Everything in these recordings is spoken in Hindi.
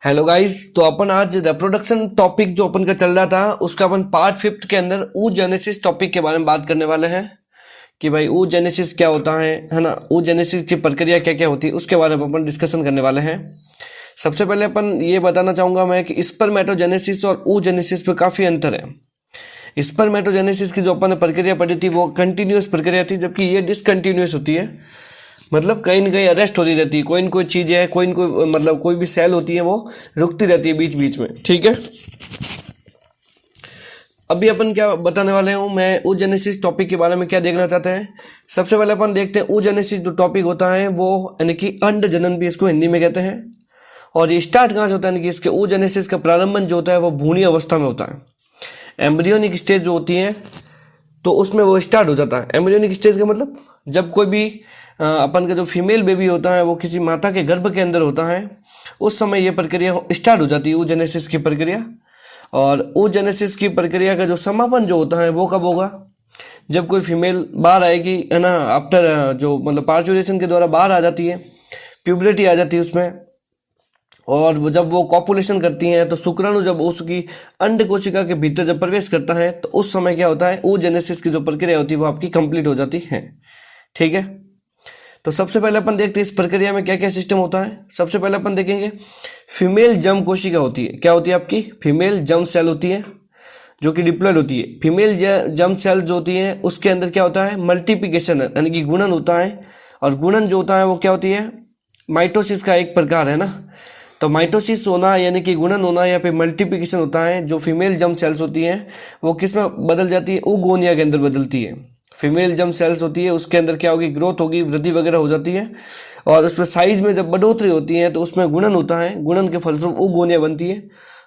Hello guys. तो अपन आज रिप्रोडक्शन टॉपिक जो अपन का चल रहा था उसका अपन पार्ट 5 के अंदर oogenesis टॉपिक के बारे में बात करने वाले हैं कि भाई oogenesis क्या होता है ना। oogenesis की प्रक्रिया क्या क्या होती है उसके बारे में अपन डिस्कशन करने वाले हैं। सबसे पहले अपन ये बताना चाहूंगा मैं कि स्पर्मेटोजेनेसिस और oogenesis पे काफी अंतर है। स्पर्मेटोजेनेसिस की जो अपन ने प्रक्रिया पढ़ी थी वो कंटिन्यूस प्रक्रिया थी, जबकि ये डिसकंटिन्यूस होती है। मतलब कहीं ना कहीं अरेस्ट होती रहती है, कोई न कोई चीज है, कोई न कोई मतलब कोई भी सेल होती है वो रुकती रहती है बीच बीच में। ठीक है, अभी अपन क्या बताने वाले हूँ मैं oogenesis टॉपिक के बारे में क्या देखना चाहते हैं। सबसे पहले अपन देखते हैं oogenesis जो टॉपिक होता है वो यानी कि अंड जनन भी इसको हिंदी में कहते हैं। और ये स्टार्ट कहाँ से होता है, यानी कि इसके oogenesis का प्रारंभन जो होता है वो भ्रूणीय अवस्था में होता है। एम्ब्रियोनिक स्टेज जो होती है तो उसमें वो स्टार्ट हो जाता है। एम्ब्रियोनिक स्टेज का मतलब जब कोई भी अपन का जो फीमेल बेबी होता है वो किसी माता के गर्भ के अंदर होता है, उस समय ये प्रक्रिया स्टार्ट हो जाती है, oogenesis की प्रक्रिया। और oogenesis की प्रक्रिया का जो समापन जो होता है वो कब होगा, जब कोई फीमेल बाहर आएगी है ना, आफ्टर जो मतलब पार्चुरेशन के द्वारा बाहर आ जाती है, प्यूबर्टी आ जाती है उसमें। और वो जब वो कॉपुलेशन करती हैं तो शुक्राणु जब उसकी अंड कोशिका के भीतर जब प्रवेश करता है तो उस समय क्या होता है, oogenesis की जो प्रक्रिया होती है वो आपकी कंप्लीट हो जाती है। ठीक है, तो सबसे पहले अपन देखते हैं इस प्रक्रिया में क्या क्या सिस्टम होता है। सबसे पहले अपन देखेंगे फीमेल जर्म कोशिका होती है। क्या होती है आपकी फीमेल जर्म सेल होती है जो कि डिप्लॉयड होती है। फीमेल जर्म सेल जो होती है उसके अंदर क्या होता है, मल्टीप्लिकेशन यानी कि गुणन होता है। और गुणन जो होता है वो क्या होती है, माइटोसिस का एक प्रकार है ना। तो माइटोसिस होना यानी कि गुणन होना या फिर मल्टीप्लिकेशन होता है। जो फीमेल जर्म सेल्स होती हैं वो किस में बदल जाती है, oogonia के अंदर बदलती है। फीमेल जर्म सेल्स होती है उसके अंदर क्या होगी, ग्रोथ होगी, वृद्धि वगैरह हो जाती है। और उसमें साइज में जब बढ़ोतरी होती है तो उसमें गुणन होता है, गुणन के फलस्वरूप oogonia बनती है।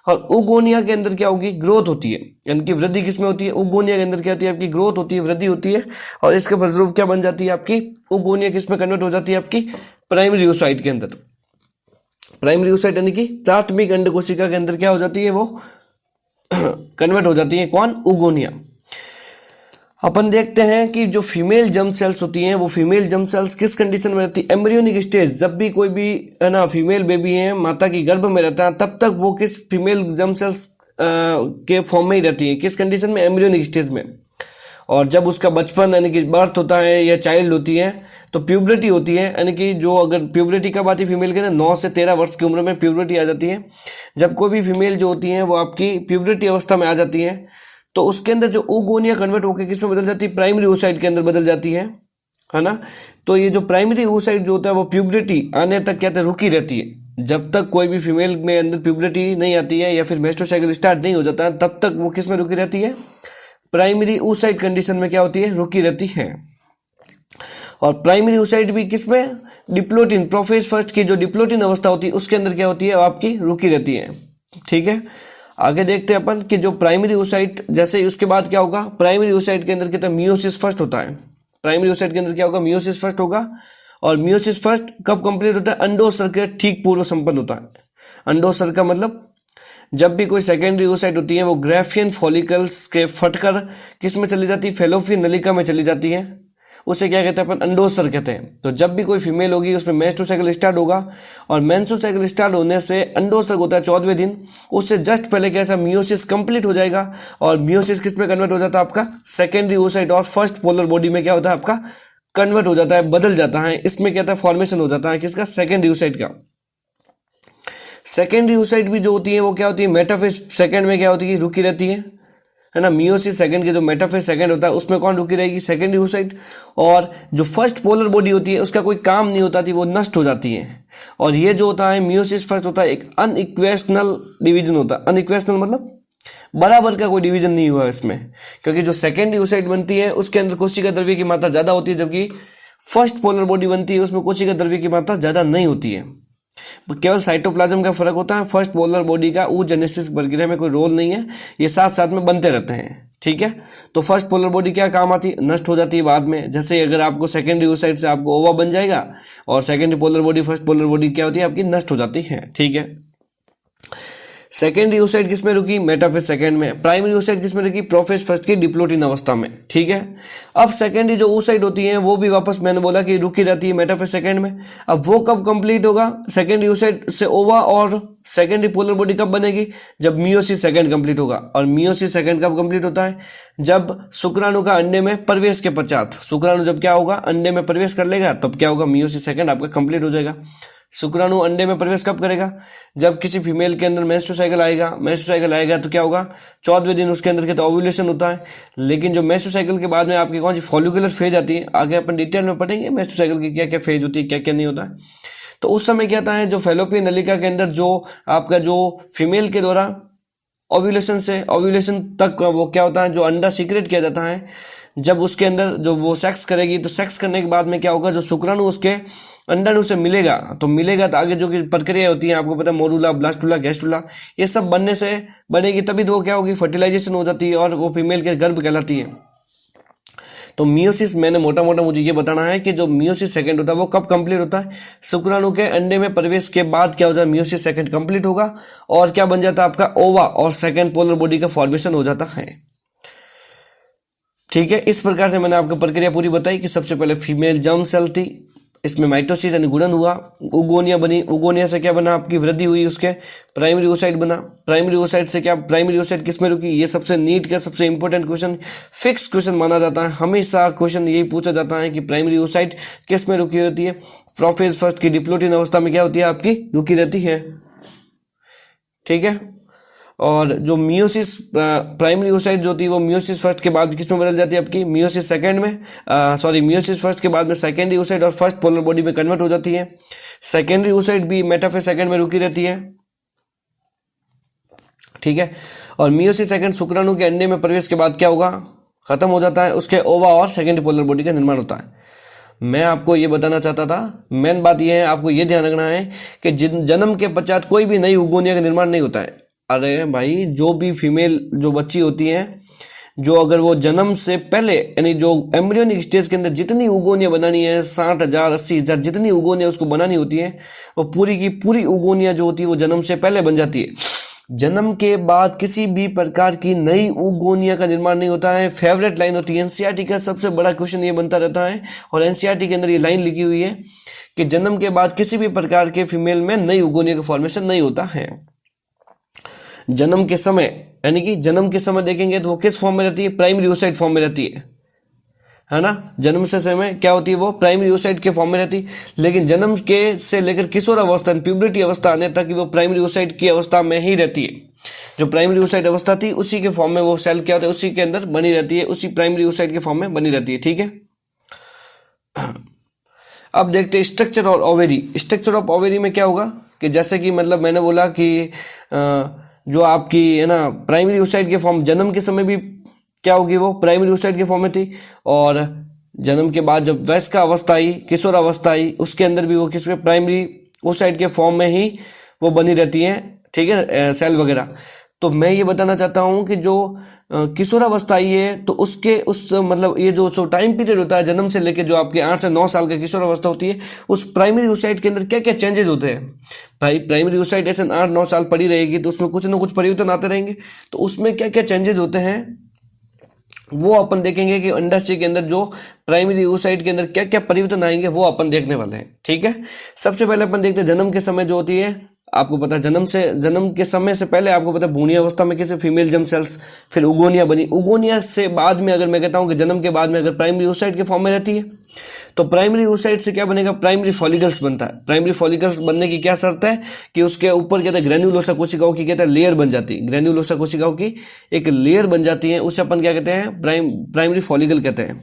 और oogonia के अंदर क्या होगी, ग्रोथ होती है, यानी कि वृद्धि किसमें होती है, oogonia के अंदर क्या होती है आपकी ग्रोथ होती है, वृद्धि होती है। और इसके फलस्वरूप क्या बन जाती है आपकी oogonia किसमें कन्वर्ट हो जाती है, आपकी प्राइमरी oocyte के अंदर। प्राइमरी oocyte यानी कि प्राथमिक अंड कोशिका के अंदर क्या हो जाती है, वो कन्वर्ट हो जाती है। कौन, oogonia। अपन देखते हैं कि जो फीमेल जर्म सेल्स होती हैं वो फीमेल जर्म सेल्स किस कंडीशन में रहती है, एम्ब्रियोनिक स्टेज। जब भी कोई भी है ना फीमेल बेबी है माता की गर्भ में रहता है तब तक वो किस फीमेल जर्म सेल्स के फॉर्म में ही रहती है, किस कंडीशन में, एम्ब्रियोनिक स्टेज में। और जब उसका बचपन यानी कि बर्थ होता है या चाइल्ड होती है तो प्यूबर्टी होती है, यानी कि जो अगर प्यूबर्टी कब आती है फीमेल के ना, 9 से 13 वर्ष की उम्र में प्यूबर्टी आ जाती है। जब कोई भी फीमेल जो होती है वो आपकी प्यूबर्टी अवस्था में आ जाती है तो उसके अंदर जो oogonia कन्वर्ट होकर किसमें बदल जाती है, प्राइमरी oocyte के अंदर बदल जाती है ना। तो ये जो प्राइमरी oocyte जो होता है वो प्यूबर्टी आने तक क्या रुकी रहती है। जब तक कोई भी फीमेल में अंदर प्यूबर्टी नहीं आती है या फिर मेस्ट्रुअल साइकिल स्टार्ट नहीं हो जाता है तब तक वो किसमें रुकी रहती है, प्राइमरी oocyte कंडीशन में क्या होती है, रुकी रहती है। और प्राइमरी oocyte भी किसमें, डिप्लोटिन, प्रोफेज फर्स्ट की जो डिप्लोटिन अवस्था होती है उसके अंदर क्या होती है, आपकी रुकी रहती है। ठीक है, आगे देखते हैं अपन कि जो प्राइमरी oocyte जैसे उसके बाद क्या होगा, प्राइमरी oocyte के अंदर कितना मियोसिस फर्स्ट होता है। प्राइमरी oocyte के अंदर क्या होगा, मियोसिस फर्स्ट होगा। और मियोसिस फर्स्ट कब कंप्लीट होता है, अंडोत्सर्ग के ठीक पूर्व संपन्न होता है। अंडोत्सर्ग का मतलब जब भी कोई सेकेंडरी oocyte होती है वो ग्राफियन फॉलिकल्स के फटकर किस में चली जाती है, फेलोपियन नलिका में चली जाती है। उसे क्या कहते हैं अपन, अंडोत्सर्ग कहते हैं। तो जब भी कोई फीमेल होगी उसमें मेंस्ट्रुअल साइकिल स्टार्ट होगा और मेंस्ट्रुअल साइकिल स्टार्ट होने से अंडोत्सर्ग होता है 14वें दिन, उससे जस्ट पहले कैसा मियोसिस कंप्लीट हो जाएगा। और मियोसिस किस में कन्वर्ट हो जाता है, आपका सेकेंडरी oocyte और फर्स्ट पोलर बॉडी में क्या होता है आपका कन्वर्ट हो जाता है, बदल जाता है। इसमें क्या था, फॉर्मेशन हो जाता है किसका, सेकेंडरी oocyte का। सेकेंडरी oocyte भी जो होती है वो क्या होती है, मेटाफेज सेकेंड में क्या होती है, रुकी रहती है ना। मियोसिस सेकंड के जो मेटाफेज सेकंड होता है उसमें कौन रुकी रहेगी, सेकेंडरी oocyte। और जो फर्स्ट पोलर बॉडी होती है उसका कोई काम नहीं होता थी, वो नष्ट हो जाती है। और ये जो होता है मियोसिस फर्स्ट होता है एक अनइक्वेशनल डिवीजन होता है। अनइक्वेशनल मतलब बराबर का कोई डिवीजन नहीं हुआ इसमें, क्योंकि जो सेकेंडरी oocyte बनती है उसके अंदर कोशिका द्रव्य की मात्रा ज्यादा होती है, जबकि फर्स्ट पोलर बॉडी बनती है उसमें कोशिका द्रव्य की मात्रा ज्यादा नहीं होती है। केवल साइटोप्लाज्म का फर्क होता है, फर्स्ट पोलर बॉडी का oogenesis प्रक्रिया में कोई रोल नहीं है, ये साथ साथ में बनते रहते हैं। ठीक है, तो फर्स्ट पोलर बॉडी क्या काम आती है, नष्ट हो जाती है बाद में। जैसे अगर आपको सेकेंडरी oocyte से आपको ओवा बन जाएगा और secondary polar body first polar body क्या होती है आपकी नष्ट हो जाती है। ठीक है, सेकेंडरी oocyte किस में रुकी, मेटाफेज सेकेंड में। प्राइमरी oocyte किस में रुकी, प्रोफेज फर्स्ट की डिप्लोटिन अवस्था में, ठीक है। अब सेकेंडरी जो oocyte होती है वो भी वापस मैंने बोला कि रुकी रहती है मेटाफेज सेकेंड में। अब वो कब कंप्लीट होगा, सेकेंडरी oocyte से ओवा और सेकेंडरी पोलर बॉडी कब बनेगी, जब मियोसिस सेकेंड कंप्लीट होगा। और मियोसिस सेकेंड कब कंप्लीट होता है, जब शुक्राणु का अंडे में प्रवेश के पश्चात, शुक्राणु जब क्या होगा, अंडे में प्रवेश कर लेगा, तब क्या होगा, मियोसिस सेकेंड आपका कंप्लीट हो जाएगा। शुक्राणु अंडे में प्रवेश कब करेगा, जब किसी फीमेल के अंदर मेंस्ट्रुअल साइकिल आएगा। मेंस्ट्रुअल साइकिल आएगा तो क्या होगा, 14वें दिन उसके अंदर कहते हैं ओव्यूलेशन होता है। लेकिन जो मेंस्ट्रुअल साइकिल के बाद में आपकी कौन सी फॉलिकुलर फेज आती है, आगे अपन डिटेल में पढ़ेंगे मेंस्ट्रुअल साइकिल की क्या क्या फेज होती है, क्या क्या नहीं होता है। तो उस समय क्या होता है, जो फैलोपियन नलिका के अंदर जो आपका जो फीमेल के द्वारा ओव्यूलेशन से ओव्यूलेशन तक वो क्या होता है, जो अंडा सीक्रेट किया जाता है, जब उसके अंदर जो वो सेक्स करेगी, तो सेक्स करने के बाद में क्या होगा, जो शुक्राणु उसके अंडाणु से मिलेगा, तो आगे जो की प्रक्रिया होती है आपको पता है, मोरूला, ब्लास्टुला, गैस्टुला, ये सब बनने से बनेगी, तभी तो वो क्या होगी, फर्टिलाइजेशन हो जाती है और वो फीमेल के गर्भ कहलाती है। तो मियोसिस मैंने मोटा मोटा मुझे ये बताना है कि जो मियोसिस सेकंड होता है वो कब कंप्लीट होता है, शुक्राणु के अंडे में प्रवेश के बाद क्या होता है, मियोसिस सेकंड कंप्लीट होगा और क्या बन जाता है आपका ओवा और सेकंड पोलर बॉडी का फॉर्मेशन हो जाता है, ठीक है। इस प्रकार से मैंने आपको प्रक्रिया पूरी बताई कि सबसे पहले फीमेल जर्म सेल थी, इसमें माइटोसिस यानी गुणन हुआ, उगोनिया बनी, उगोनिया से क्या बना, आपकी वृद्धि हुई, उसके प्राइमरी oocyte बना। प्राइमरी oocyte से क्या, प्राइमरी oocyte किस में रुकी, ये सबसे नीट का सबसे इंपॉर्टेंट क्वेश्चन, फिक्स क्वेश्चन माना जाता है, हमेशा क्वेश्चन यही पूछा जाता है कि प्राइमरी oocyte किस में रुकी होती है, प्रोफेज फर्स्ट की डिप्लोटिन अवस्था में क्या होती है, आपकी रुकी रहती है, ठीक है। और जो मियोसिस प्राइमरी oocyte जो होती है वो मियोसिस फर्स्ट के बाद किस में बदल जाती है, आपकी मियोसिस सेकंड में, मियोसिस फर्स्ट के बाद में सेकेंडरी oocyte और फर्स्ट पोलर बॉडी में कन्वर्ट हो जाती है। सेकेंडरी oocyte भी मेटाफेज सेकंड में रुकी रहती है, ठीक है। और मियोसिस सेकंड शुक्राणु के अंडे में प्रवेश के बाद क्या होगा, खत्म हो जाता है, उसके ओवा और सेकेंडरी पोलर बॉडी का निर्माण होता है। मैं आपको ये बताना चाहता था, मेन बात ये है, आपको ये ध्यान रखना है कि जन्म के पश्चात कोई भी नई उगोनिया का निर्माण नहीं होता है। अरे भाई, जो भी फीमेल जो बच्ची होती है, जो अगर वो जन्म से पहले यानी जो एम्ब्रियोनिक स्टेज के अंदर जितनी उगोनिया बनानी है, 60,000 80,000 जितनी उगोनिया उसको बनानी होती है, वो पूरी की पूरी उगोनिया जो होती है वो जन्म से पहले बन जाती है। जन्म के बाद किसी भी प्रकार की नई उगोनिया का निर्माण नहीं होता है। फेवरेट लाइन होती है एनसीईआरटी का, सबसे बड़ा क्वेश्चन ये बनता रहता है और एनसीईआरटी के अंदर ये लाइन लिखी हुई है कि जन्म के बाद किसी भी प्रकार के फीमेल में नई उगोनिया का फॉर्मेशन नहीं होता है। जन्म के समय यानी कि जन्म के समय देखेंगे तो वो किस फॉर्म में रहती है, प्राइमरी oocyte फॉर्म में रहती है ना। जन्म से समय क्या होती है, वो प्राइमरी oocyte के फॉर्म में रहती है। लेकिन जन्म के से लेकर किशोर अवस्था प्यूबर्टी अवस्था आने तक वो प्राइमरी oocyte की अवस्था में ही रहती है। जो प्राइमरी oocyte अवस्था थी उसी के फॉर्म में वो सेल क्या होता है, उसी के अंदर बनी रहती है, उसी प्राइमरी oocyte के फॉर्म में बनी रहती है, ठीक है। अब देखते हैं स्ट्रक्चर और ओवेरी। स्ट्रक्चर ऑफ ओवेरी में क्या होगा कि जैसे कि मतलब मैंने बोला कि जो आपकी है ना प्राइमरी oocyte के फॉर्म जन्म के समय भी क्या होगी, वो प्राइमरी oocyte के फॉर्म में थी, और जन्म के बाद जब वयस्क अवस्था आई, किशोर अवस्था आई, उसके अंदर भी वो किस प्राइमरी oocyte के फॉर्म में ही वो बनी रहती है, ठीक है, सेल वगैरह। तो मैं ये बताना चाहता हूँ कि जो किशोरावस्था आई है तो उसके उस मतलब ये जो टाइम पीरियड होता है जन्म से लेकर जो आपके 8 से 9 साल का किशोरावस्था होती है, उस प्राइमरी oocyte के अंदर क्या क्या चेंजेस होते हैं। भाई प्राइमरी oocyte ऐसे 8-9 साल पड़ी रहेगी तो उसमें कुछ ना कुछ परिवर्तन आते रहेंगे, तो उसमें क्या क्या चेंजेस होते हैं वो अपन देखेंगे कि अंडाशय के अंदर जो प्राइमरी oocyte के अंदर क्या क्या परिवर्तन आएंगे वो अपन देखने वाले हैं, ठीक है। सबसे पहले अपन देखते हैं जन्म के समय जो होती है, आपको पता है जन्म के समय से पहले आपको पता है भ्रूणीय अवस्था में कैसे फीमेल जर्म सेल्स, फिर उगोनिया बनी, उगोनिया से बाद में अगर मैं कहता हूं कि जन्म के बाद में अगर प्राइमरी oocyte के फॉर्म में रहती है तो प्राइमरी oocyte से क्या बनेगा, प्राइमरी फॉलिकल्स बनता है। प्राइमरी फॉलिकल्स बनने की क्या शर्त है कि उसके ऊपर कहते हैं ग्रेन्युलोसा कोशिकाओं की कहते हैं लेयर बन जाती है, ग्रेन्युलोसा कोशिकाओं की एक लेयर बन जाती है, उसे अपन क्या कहते हैं, प्राइमरी फॉलिकल कहते हैं।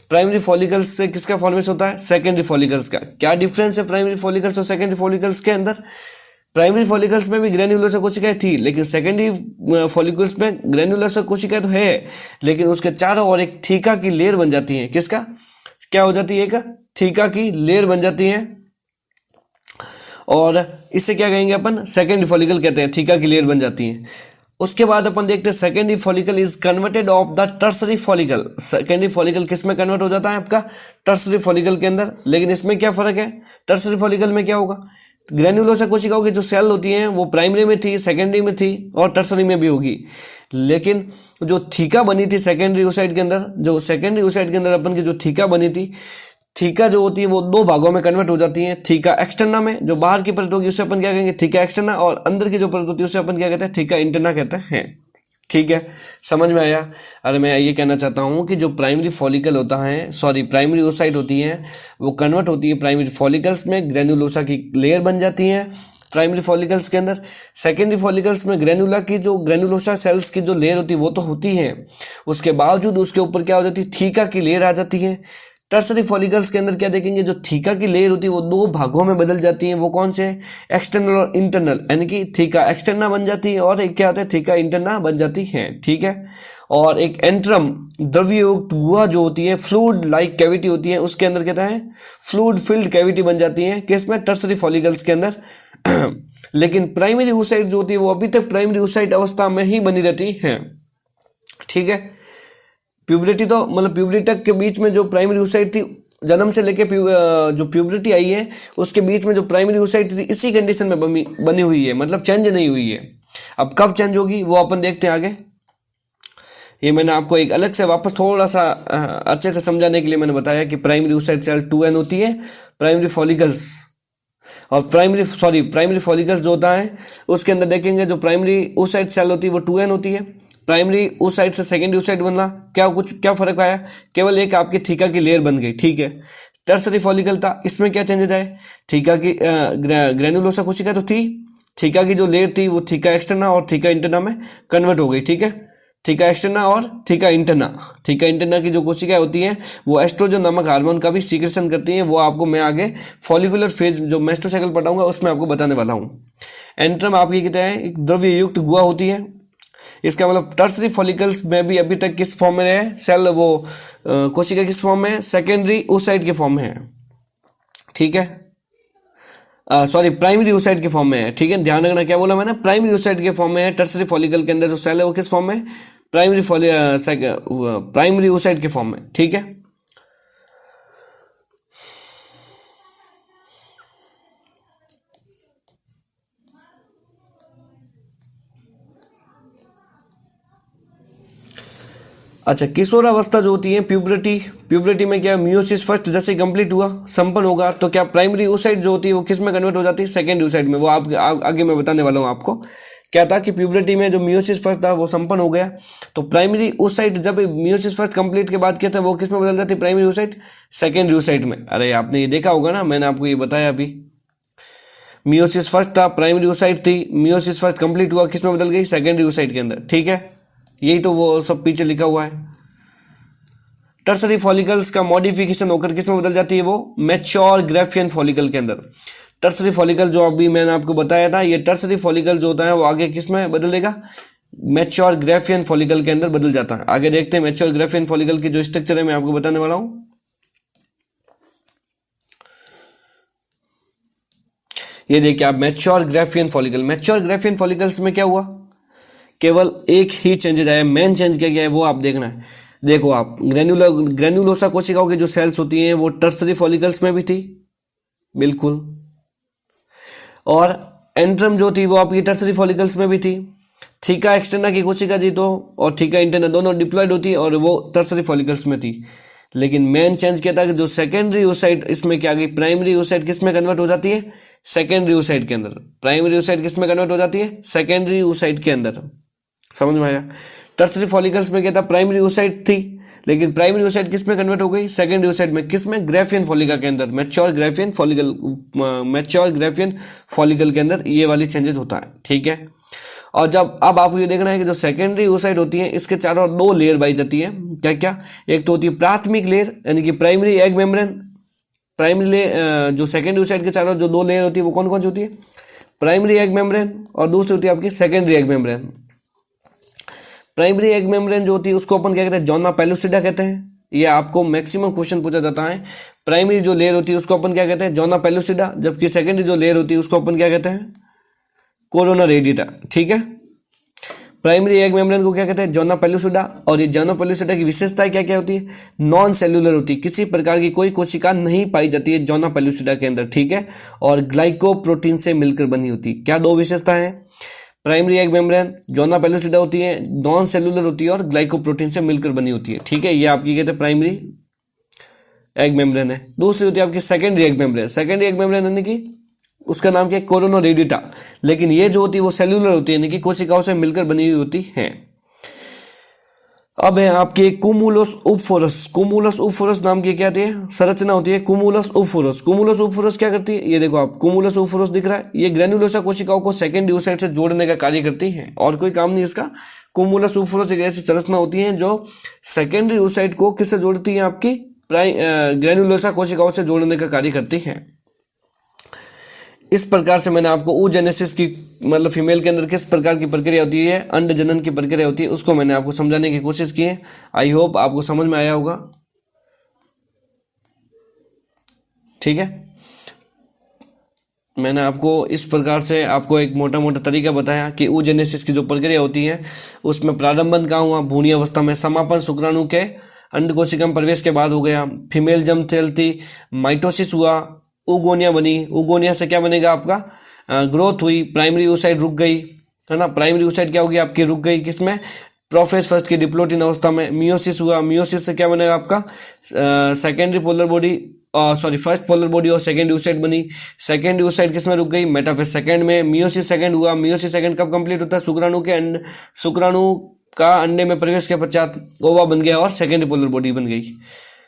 प्राइमरी फॉलिकल्स से किसका फॉर्मेशन होता है, सेकेंडरी फॉलिकल्स का। क्या डिफरेंस है प्राइमरी फॉलिकल्स और सेकेंडरी फॉलिकल्स के अंदर, प्राइमरी फॉलिकल्स में भी ग्रेन्युलोसा कोशिकाएं थी, लेकिन सेकेंडरी फॉलिकल्स में ग्रेन्युलोसा कोशिकाएं तो है लेकिन उसके चारों ओर एक थीका की लेयर बन जाती है। किसका क्या हो जाती है, एक थीका की लेयर बन जाती है, और इससे क्या कहेंगे अपन, सेकेंडरी फॉलिकल कहते हैं, थीका की लेयर बन जाती है। उसके बाद अपन देखते हैं secondary follicle is converted of the tertiary follicle. Secondary follicle किस में कन्वर्ट हो जाता है, आपका टर्सरी फॉलिकल के अंदर। लेकिन इसमें क्या फर्क है, टर्सरी फॉलिकल में क्या होगा, ग्रेन्युलोसा कोशिकाओं की जो सेल होती हैं वो प्राइमरी में थी, सेकेंडरी में थी और टर्सरी में भी होगी। लेकिन जो थीका बनी थी सेकेंडरी oocyte के अंदर, जो सेकेंडरी oocyte के अंदर अपन की जो थीका बनी थी, थीका जो होती है वो दो भागों में कन्वर्ट हो जाती है। थीका एक्सटर्ना में, जो बाहर की परत होगी उसे अपन क्या कहेंगे, थीका एक्सटर्ना, और अंदर की जो परत होती है उसे अपन क्या कहते हैं, थीका इंटरना कहते हैं। ठीक है, समझ में आया। अरे मैं ये कहना चाहता हूँ कि जो प्राइमरी फॉलिकल होता है, सॉरी प्राइमरी oocyte होती है, वो कन्वर्ट होती है प्राइमरी फॉलिकल्स में, ग्रेन्युलोसा की लेयर बन जाती है प्राइमरी फॉलिकल्स के अंदर। सेकेंडरी फॉलिकल्स में ग्रेनुला की जो ग्रेनुलोसा सेल्स की जो लेयर होती है वो तो होती है, उसके बावजूद उसके ऊपर क्या हो जाती है, थीका की लेयर आ जाती है। टर्सरी फॉलिकल्स के अंदर क्या देखेंगे, जो थीका की लेयर होती है वो दो भागों में बदल जाती है। वो कौन से, एक्सटर्नल और इंटरनल, यानी कि थीका एक्सटर्ना बन जाती है और एक क्या होता है, थीका इंटरना बन जाती है। ठीक है, और एक एंट्रम द्रव्ययुक्त गुहा जो होती है, फ्लूइड लाइक कैविटी होती है, उसके अंदर कहता है फ्लूइड फिल्ड कैविटी बन जाती है, किसमें, टर्सरी फॉलिकल्स के अंदर। लेकिन प्राइमरी oocyte जो होती है वो अभी तक प्राइमरी oocyte अवस्था में ही बनी रहती है। ठीक है, प्यूबरिटी तो मतलब प्यूबरिटी तक के बीच में जो प्राइमरी oocyte थी, जन्म से लेके जो प्यूबरिटी आई है उसके बीच में जो प्राइमरी oocyte थी इसी कंडीशन में बनी हुई है, मतलब चेंज नहीं हुई है। अब कब चेंज होगी वो अपन देखते हैं आगे। ये मैंने आपको एक अलग से वापस थोड़ा सा अच्छे से समझाने के लिए मैंने बताया कि प्राइमरी oocyte सेल 2n होती है, प्राइमरी फॉलिकल्स और प्राइमरी फॉलिकल्स जो होता है उसके अंदर देखेंगे जो प्राइमरी oocyte सेल होती है वो 2n होती है। प्राइमरी oocyte से सेकेंडरी oocyte बनना, क्या फर्क आया, केवल एक आपकी थीका की लेयर बन गई। ठीक है, टर्सरी फॉलिकल था, इसमें क्या चेंजेस आए, थीका की ग्रेनुलोसा कोशिका तो थी, थीका की जो लेयर थी वो थीका एक्सटर्ना और थीका इंटरना में कन्वर्ट हो गई। ठीक है, थीका एक्सटर्ना और थीका इंटरना की जो कोशिकाएं होती हैं वो एस्ट्रोजन नामक हार्मोन का भी सीक्रेशन करती हैं। वो आपको मैं आगे फॉलिकुलर फेज जो मेस्टोसाइकिल पढ़ाऊंगा उसमें आपको बताने वाला हूँ। एंट्रम आपकी क्या है, एक द्रव्ययुक्त गुहा होती है। इसका मतलब टर्सरी फॉलिकल्स में भी अभी तक किस फॉर्म में है, सेल वो कोशिका किस फॉर्म में है, सेकेंडरी oocyte के फॉर्म में है। ठीक है, सॉरी प्राइमरी oocyte के फॉर्म में है। ठीक है, ध्यान रखना क्या बोला मैंने, प्राइमरी oocyte के फॉर्म में है। टर्सरी फॉलिकल के अंदर जो सेल है वो किस फॉर्म में, प्राइमरी oocyte के फॉर्म में। ठीक है, अच्छा किशोरावस्था जो होती है, प्यूबरिटी में क्या, मियोसिस फर्स्ट जैसे कंप्लीट हुआ, संपन्न होगा, तो क्या प्राइमरी oocyte जो होती है वो किस में कन्वर्ट हो जाती है, सेकेंडरी oocyte में। वो आगे मैं बताने वाला हूँ आपको। क्या था कि प्यूबरिटी में जो मियोसिस फर्स्ट था वो संपन्न हो गया, तो प्राइमरी oocyte जब मियोसिस फर्स्ट कंप्लीट के बाद क्या था, वो किस में बदल जाती है, प्राइमरी oocyte सेकेंडरी oocyte में। अरे आपने ये देखा होगा ना, मैंने आपको ये बताया अभी, मियोसिस फर्स्ट था, प्राइमरी oocyte थी, मियोसिस फर्स्ट कंप्लीट हुआ, किस में बदल गई, सेकेंडरी oocyte के अंदर। ठीक है, यही तो वो सब पीछे लिखा हुआ है। टर्सरी फॉलिकल्स का मॉडिफिकेशन होकर किस में बदल जाती है, वो मैच्योर ग्राफियन फॉलिकल के अंदर। टर्सरी फॉलिकल जो अभी मैंने आपको बताया था, ये टर्सरी फॉलिकल जो होता है वो आगे किस में बदलेगा, मैच्योर ग्राफियन फॉलिकल के अंदर बदल जाता है। आगे देखते हैं मैच्योर ग्राफियन फॉलिकल की जो स्ट्रक्चर है मैं आपको बताने वाला हूं। ये देखिए आप, मैच्योर ग्राफियन फॉलिकल्स में क्या हुआ, केवल एक ही चेंजेज आया। मेन चेंज क्या है वो आप देखना है। देखो आप, ग्रेनुलोसा कोशिकाओं की जो सेल्स होती हैं वो टर्सरी फॉलिकल्स में भी थी, बिल्कुल, और एंट्रम जो थी वो आपकी टर्सरी फॉलिकल्स में भी थी। थीका एक्सटर्ना की कोशिका थी तो, और थीका इंटरना दोनों डिप्लॉयड होती है और वो टर्सरी फॉलिकल्स में थी। लेकिन मेन चेंज क्या था कि जो सेकेंडरी oocyte इसमें क्या गई, प्राइमरी oocyte किस में कन्वर्ट हो जाती है, सेकेंडरी oocyte के अंदर। प्राइमरी oocyte किस में कन्वर्ट हो जाती है, सेकेंडरी oocyte के अंदर। समझ में आया। टर्सरी फॉलिकल्स में क्या था, प्राइमरी oocyte थी, लेकिन प्राइमरी oocyte किस में कन्वर्ट हो गई, सेकेंडरी oocyte में। किस में, ग्राफियन फॉलिका के अंदर, मैच्योर ग्राफियन फॉलिकल के अंदर ये वाली चेंजेस होता है। ठीक है, और जब अब आपको ये देखना है कि जो सेकेंडरी oocyte होती है इसके चारों दो लेयर पाई जाती है। क्या क्या, एक तो होती है प्राथमिक लेयर यानी कि प्राइमरी एग मेम्ब्रेन। जो सेकेंडरी oocyte के चारों जो दो लेयर होती है वो कौन कौन सी होती है, प्राइमरी एग मेम्ब्रेन, और दूसरी होती है आपकी secondary egg membrane. Primary egg membrane जो होती है उसको अपन क्या कहते हैं, जोना पेलुसिडा कहते हैं। ये आपको मैक्सिमम क्वेश्चन पूछा जाता है। प्राइमरी जो लेयर होती है उसको अपन क्या कहते हैं, जोना पेलुसिडा, जबकि सेकेंडरी जो लेयर होती है उसको अपन क्या कहते हैं, कोरोना रेडिटा। ठीक है, प्राइमरी एग मेम्ब्रेन को क्या कहते हैं, जोना पेलुसिडा। और ये जोना पेलुसिडा की विशेषताएं क्या क्या होती है, नॉन सेल्यूलर होती है, किसी प्रकार की कोई कोशिका नहीं पाई जाती है जोना पेलुसिडा के अंदर, ठीक है। और ग्लाइकोप्रोटीन से मिलकर बनी होती है। क्या दो विशेषताएं हैं, primary egg membrane zona pellucida होती है, नॉन सेल्यूलर होती है और ग्लाइकोप्रोटीन से मिलकर बनी होती है, ठीक है। ये आपकी कहते हैं प्राइमरी एग मेम्ब्रेन है। दूसरी होती है आपकी secondary egg membrane. Secondary egg membrane यानी कि उसका नाम क्या है, कोरोनोरेडिटा, लेकिन ये जो होती है वो सेल्यूलर होती है, यानी कि कोशिकाओं से मिलकर बनी हुई होती है। अब है आपके कुमुलस उफोरस। कुमुलस उफोरस नाम की क्या होती है, संरचना होती है कुमुलस उफोरस। कुमुलस उफोरस क्या करती है, ये देखो आप कुमुलस उफोरस दिख रहा है, ये ग्रेन्युलोसा कोशिकाओं को सेकेंडरी oocyte से जोड़ने का कार्य करती है और कोई काम नहीं इसका। कुमुलस उफोरस एक ऐसी संरचना होती है जो सेकेंडरी oocyte को किससे जोड़ती है, आपकी ग्रेन्युलोसा कोशिकाओं से जोड़ने का कार्य करती है। इस प्रकार से मैंने आपको oogenesis की मतलब फीमेल के अंदर किस प्रकार की प्रक्रिया होती है, अंड जनन की प्रक्रिया होती है, उसको मैंने आपको समझाने की कोशिश की है। आई होप आपको समझ में आया होगा, ठीक है। मैंने आपको इस प्रकार से आपको एक मोटा मोटा तरीका बताया कि oogenesis की जो प्रक्रिया होती है उसमें प्रारंभन कहाँ हुआ, भ्रूण अवस्था में। समापन शुक्राणु के अंड कोशिका में प्रवेश के बाद हो गया। फीमेल जम सेल थी, माइटोसिस हुआ, उगोनिया बनी। उगोनिया से क्या बनेगा आपका, ग्रोथ हुई, प्राइमरी oocyte रुक गई, है ना। प्राइमरी oocyte क्या होगी आपकी, रुक गई किसमें, प्रोफेज फर्स्ट की डिप्लोटिन अवस्था में। मियोसिस हुआ, मियोसिस से क्या बनेगा आपका secondary polar body, first polar body और सेकेंडरी oocyte बनी। सेकेंडरी oocyte किसमें रुक गई, मेटाफेज सेकेंड में। मियोसिस सेकेंड हुआ, मियोसिस सेकेंड कब कंप्लीट होता है, शुक्राणु के अंड, शुक्राणु का अंडे में प्रवेश के पश्चात ओवा बन गया और सेकेंडरी पोलर बॉडी बन गई,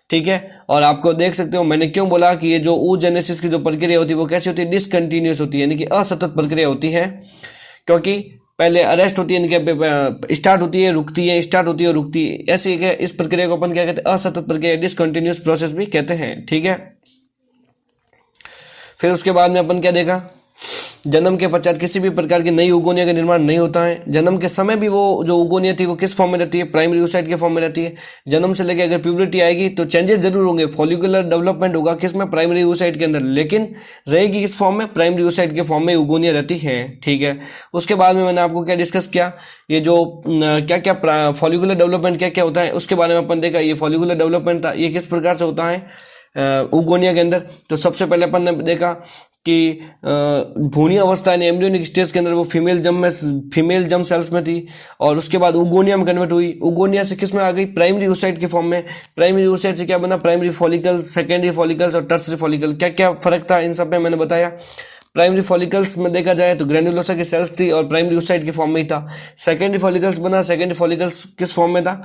ठीक है। और आपको देख सकते हो मैंने क्यों बोला कि ये जो oogenesis की जो प्रक्रिया होती है वो कैसी होती है, डिसकंटिन्यूअस होती है, यानी कि असतत प्रक्रिया होती है। क्योंकि पहले अरेस्ट होती है, यानी कि स्टार्ट होती है रुकती है, स्टार्ट होती है रुकती है, ऐसी इस प्रक्रिया को अपन क्या कहते हैं, असतत प्रक्रिया, डिसकंटिन्यूअस प्रोसेस भी कहते हैं, ठीक है। फिर उसके बाद में अपन क्या देखा, जन्म के पश्चात किसी भी प्रकार की नई उगोनिया का निर्माण नहीं होता है। जन्म के समय भी वो जो उगोनिया थी वो किस फॉर्म में रहती है, प्राइमरी oocyte के फॉर्म में रहती है। जन्म से लेकर अगर प्यूबर्टी आएगी तो चेंजेस जरूर होंगे, फॉलिकुलर डेवलपमेंट होगा किसमें, प्राइमरी oocyte के अंदर, लेकिन रहेगी किस फॉर्म में, प्राइमरी oocyte के फॉर्म में उगोनिया रहती है, ठीक है। उसके बाद में मैंने आपको क्या डिस्कस किया, ये जो क्या क्या फॉलिकुलर डेवलपमेंट क्या क्या होता है उसके बारे में अपन देखा। ये फॉलिकुलर डेवलपमेंट था, ये किस प्रकार से होता है उगोनिया के अंदर। तो सबसे पहले अपन ने देखा कि भ्रूणीय अवस्था यानी एम्ब्रियोनिक स्टेज के अंदर वो फीमेल जम सेल्स में थी और उसके बाद उगोनिया में कन्वर्ट हुई। उगोनिया से किस में आ गई, प्राइमरी oocyte के फॉर्म में। प्राइमरी oocyte से क्या बना, प्राइमरी फॉलिकल्स, सेकेंडरी फॉलिकल्स और टर्सरी फॉलिकल। क्या क्या फर्क था इन सब में मैंने बताया। प्राइमरी फॉलिकल्स में देखा जाए तो ग्रेन्युलोसा की सेल्स थी और प्राइमरी oocyte के फॉर्म में ही था। सेकेंडरी फॉलिकल्स बना, सेकेंडरी फॉलिकल्स किस फॉर्म में था,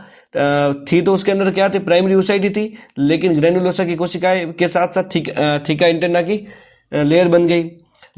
थी तो उसके अंदर क्या थी, प्राइमरी oocyte ही थी, लेकिन ग्रेन्युलोसा की कोशिकाएं के साथ साथ थीका इंटरना की लेयर बन गई।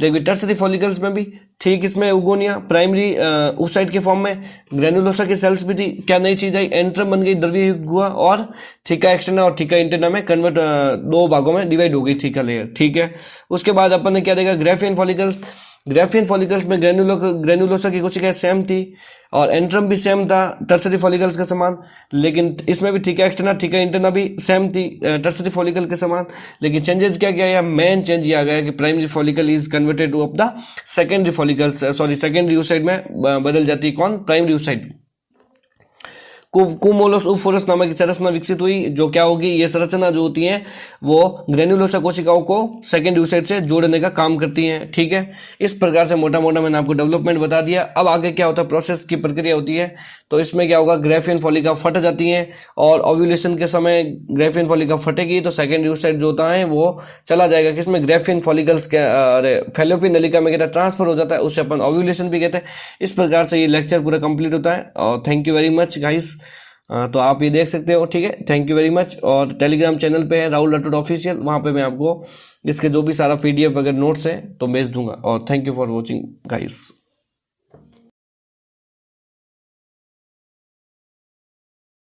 लेकिन टर्सरी फॉलिकल्स में भी थी किसमें उगोनिया, प्राइमरी oocyte के फॉर्म में। ग्रेन्युलोसा की सेल्स भी थी, क्या नई चीज आई, एंट्रम बन गई, द्रव्य हुआ और थीका एक्सटर्ना और थीका इंटरना में कन्वर्ट, दो भागों में डिवाइड हो गई थीका लेयर, ठीक है। उसके बाद अपन ने क्या देखा, ग्राफियन फॉलिकल्स। ग्राफियन फॉलिकल्स में ग्रेन्युलोसा की कोशिकाएं सेम थी और एंट्रम भी सेम था टर्सरी फॉलिकल्स के समान, लेकिन इसमें भी थीका एक्सटर्ना थीका इंटरना भी सेम थी टर्सरी फॉलिकल के समान। लेकिन चेंजेस क्या क्या आया, मेन चेंज ये आ गया कि primary follicle is converted two of the secondary follicles, secondary oocyte में बदल जाती है कौन, प्राइमरी oocyte। कुमुलस उफोरस नामक की संरचना विकसित हुई, जो क्या होगी, ये संरचना जो होती है वो ग्रेन्युलोसा कोशिकाओं को सेकेंडरी oocyte से जोड़ने का काम करती हैं, ठीक है। इस प्रकार से मोटा मोटा मैंने आपको डेवलपमेंट बता दिया। अब आगे क्या होता है, प्रोसेस की प्रक्रिया होती है। तो इसमें क्या होगा, ग्राफियन फॉलिका फट जाती हैं और ओव्यूलेशन के समय ग्राफियन फॉलिका फटेगी तो सेकेंडरी oocyte जो होता है वो चला जाएगा किसमें, ग्राफियन फॉलिकल्स के फैलोपियन नलिका में कहता ट्रांसफर हो जाता है, उससे अपन ओव्यूलेशन भी कहते हैं। इस प्रकार से ये लेक्चर पूरा कंप्लीट होता है और thank you very much guys. तो आप ये देख सकते हो, ठीक है, थैंक यू वेरी मच। और टेलीग्राम चैनल पे है राहुल राठौड़ ऑफिशियल, वहाँ पे मैं आपको इसके जो भी सारा PDF वगैरह नोट्स है तो भेज दूंगा। और thank you for watching guys.